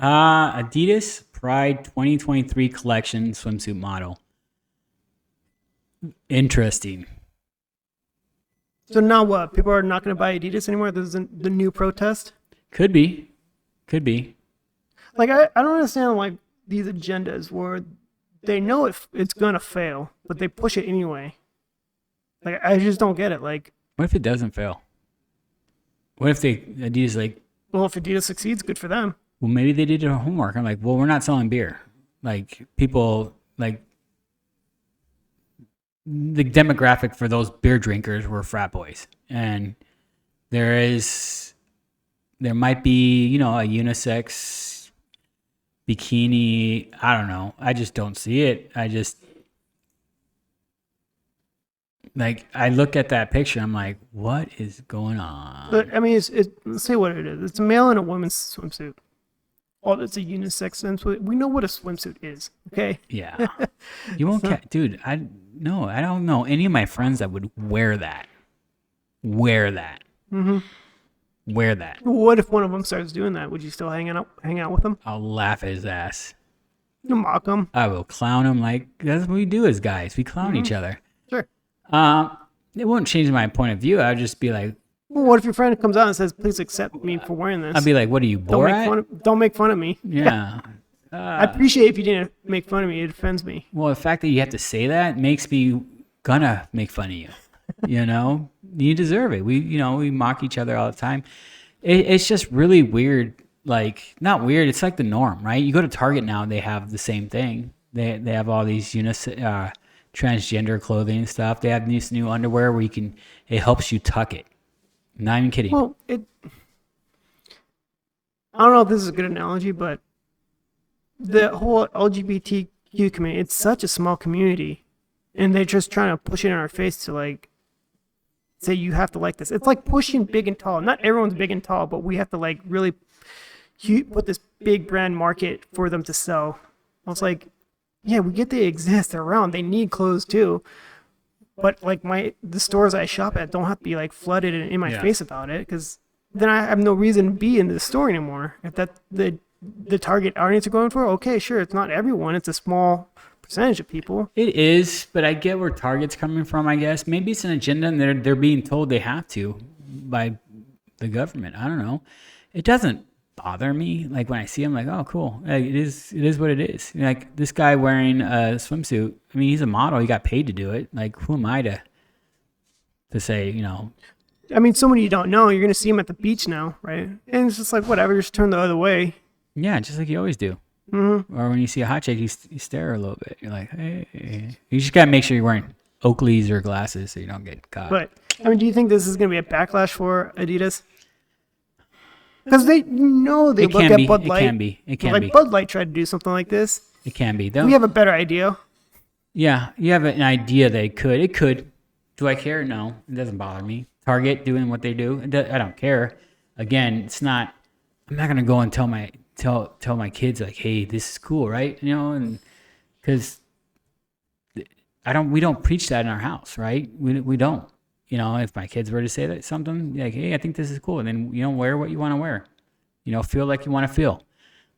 Adidas Pride 2023 collection swimsuit model. Interesting. So now what? People are not going to buy Adidas anymore? This is the new protest? Could be. Could be. Like, I don't understand, like, these agendas where they know it's going to fail, but they push it anyway. Like, I just don't get it. Like, What if it doesn't fail? What if Adidas like, well, if Adidas succeeds, good for them. well, maybe they did their homework. I'm like, well, we're not selling beer. Like, people, like, the demographic for those beer drinkers were frat boys. And there might be, a unisex bikini. I don't know. I just don't see it. Like, I look at that picture, I'm like, what is going on? But, I mean, let's say what it is. It's a male and a woman's swimsuit. Oh, it's a unisex swimsuit. We know what a swimsuit is, okay? Yeah. You won't dude, I don't know any of my friends that would wear that. Wear that. Mm-hmm. Wear that. What if one of them starts doing that? Would you still hang out with them? I'll laugh at his ass. You mock them? I will clown him. Like, that's what we do as guys. We clown each other. Sure. It won't change my point of view. I'd just be like, Well, what if your friend comes out and says, "Please accept me for wearing this"? I'd be like, what are you, Borat? Don't make fun of me. Yeah. I appreciate if you didn't make fun of me. It offends me. Well, the fact that you have to say that makes me gonna make fun of you. You deserve it. We mock each other all the time. It's just really weird. Like, not weird. It's like the norm, right? You go to Target now, they have the same thing. They have all these transgender clothing and stuff. They have this new underwear where it helps you tuck it. Not even kidding. Well, I don't know if this is a good analogy, but the whole LGBTQ community, it's such a small community, and they're just trying to push it in our face to, like, say you have to like this. It's like pushing big and tall. Not everyone's big and tall, but we have to, like, really put this big brand market for them to sell. It's like, yeah, we get they exist. They're around. They need clothes too. But, like, the stores I shop at don't have to be, like, flooded in my face about it, because then I have no reason to be in the store anymore. If that's the target audience are going for, okay, sure, it's not everyone. It's a small percentage of people. It is, but I get where Target's coming from, I guess. Maybe it's an agenda and they're being told they have to by the government. I don't know. It doesn't bother me. Like, when I see him, like, oh, cool. Like, it is what it is. Like, this guy wearing a swimsuit, I mean, he's a model. He got paid to do it. Like, who am I to say, I mean, someone you don't know, you're going to see him at the beach now, right? And it's just like, whatever, just turn the other way. Yeah, just like you always do. Mm-hmm. Or when you see a hot chick, you stare a little bit. You're like, hey. You just got to make sure you're wearing Oakleys or glasses so you don't get caught. But, I mean, do you think this is going to be a backlash for Adidas? Because they look at Bud Light. It can be. Bud Light tried to do something like this. It can be. We have a better idea. Yeah, you have an idea that it could. It could. Do I care? No, it doesn't bother me. Target doing what they do, I don't care. Again, it's not. I'm not gonna go and tell my kids, like, hey, this is cool, right? And because we don't preach that in our house, right? We don't. If my kids were to say that something like, hey, I think this is cool, and then wear what you want to wear. Feel like you want to feel.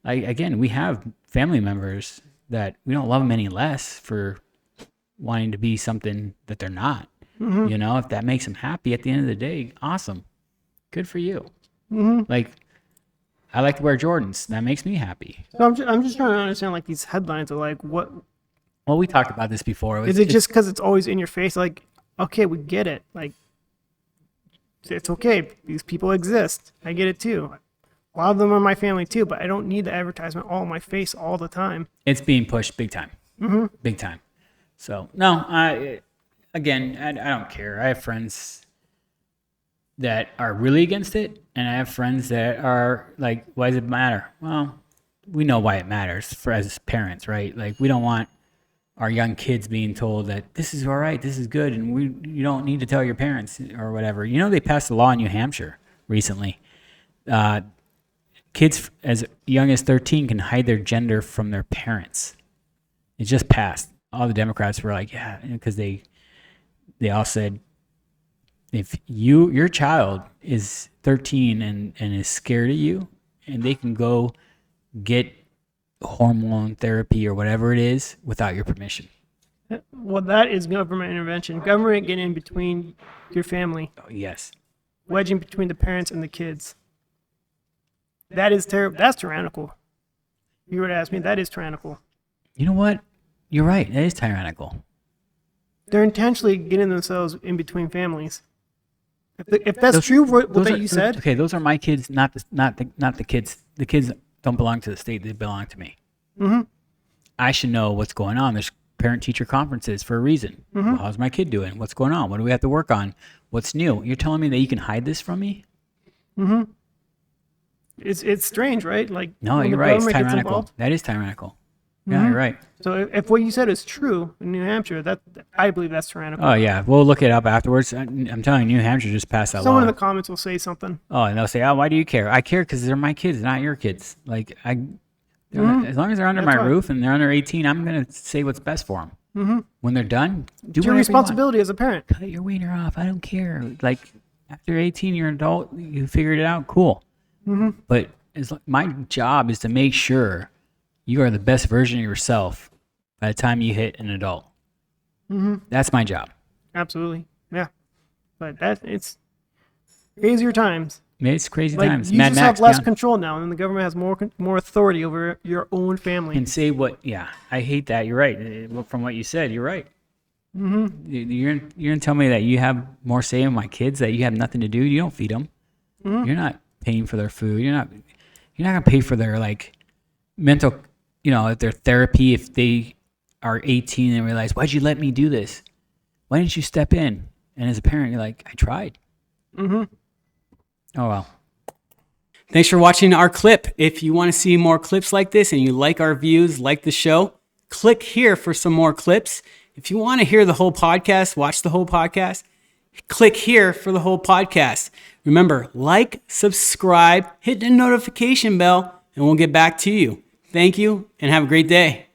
Again, we have family members that we don't love them any less for wanting to be something that they're not. Mm-hmm. If that makes them happy at the end of the day, awesome. Good for you. Mm-hmm. Like, I like to wear Jordans. That makes me happy. So I'm just trying to understand, like, these headlines are like, what? Well, we talked about this before. Is it just because it's always in your face? Like, okay, we get it. Like, it's okay. These people exist. I get it too. A lot of them are my family too, but I don't need the advertisement all in my face all the time. It's being pushed big time. Mm-hmm. Big time. So, no, I don't care. I have friends that are really against it, and I have friends that are like, why does it matter? Well, we know why it matters as parents, right? Like, we don't want our young kids being told that this is all right, this is good, and you don't need to tell your parents or whatever. They passed a law in New Hampshire recently. Kids as young as 13 can hide their gender from their parents. It just passed. All the Democrats were like, yeah, because they all said, if your child is 13 and is scared of you, and they can go get hormone therapy or whatever it is without your permission. Well, that is government intervention. Government getting in between your family, Oh, yes. wedging between the parents and the kids. That is terrible. That's tyrannical. If you were to ask me, that is tyrannical. You know what? You're right. That is tyrannical. They're intentionally getting themselves in between families. If that's true, what you said, Okay, those are my kids, not the kids. The kids don't belong to the state; they belong to me. Mm-hmm. I should know what's going on. There's parent-teacher conferences for a reason. Mm-hmm. Well, how's my kid doing? What's going on? What do we have to work on? What's new? You're telling me that you can hide this from me? Mm-hmm. It's strange, right? Like, No, when you're the right. It's government gets tyrannical. involved. That is tyrannical. Yeah, Mhm. you're right. So if what you said is true in New Hampshire, that I believe that's tyrannical. Oh yeah, we'll look it up afterwards. I'm telling you, New Hampshire just passed that Someone in law. the comments will say something. Oh, and they'll say, "Oh, why do you care?" I care because they're my kids, not your kids. Like as long as they're under That's my right. roof and they're under 18, I'm gonna say what's best for them. Mm-hmm. When they're done, do It's your whatever responsibility as a parent. You want. Cut your wiener off. I don't care. Like after 18, you're an adult. You figured it out. Cool. Mm-hmm. But my job is to make sure you are the best version of yourself by the time you hit an adult. Mm-hmm. That's my job. Absolutely. Yeah. But it's crazier times. It's crazy Like, times. you Mad just Max have less beyond. control now, and the government has more authority over your own family. And say what? Yeah, I hate that. You're right. From what you said, you're right. Mm-hmm. You're gonna tell me that you have more say in my kids, that you have nothing to do. You don't feed them. Mm-hmm. You're not paying for their food. You're not gonna pay for their like mental, their therapy if they are 18 and realize, why'd you let me do this? Why didn't you step in? And as a parent, you're like, I tried. Mm-hmm. Oh well. Thanks for watching our clip. If you want to see more clips like this and you like our views, like the show, click here for some more clips. If you want to hear the whole podcast, watch the whole podcast, click here for the whole podcast. Remember, like, subscribe, hit the notification bell, and we'll get back to you. Thank you, and have a great day.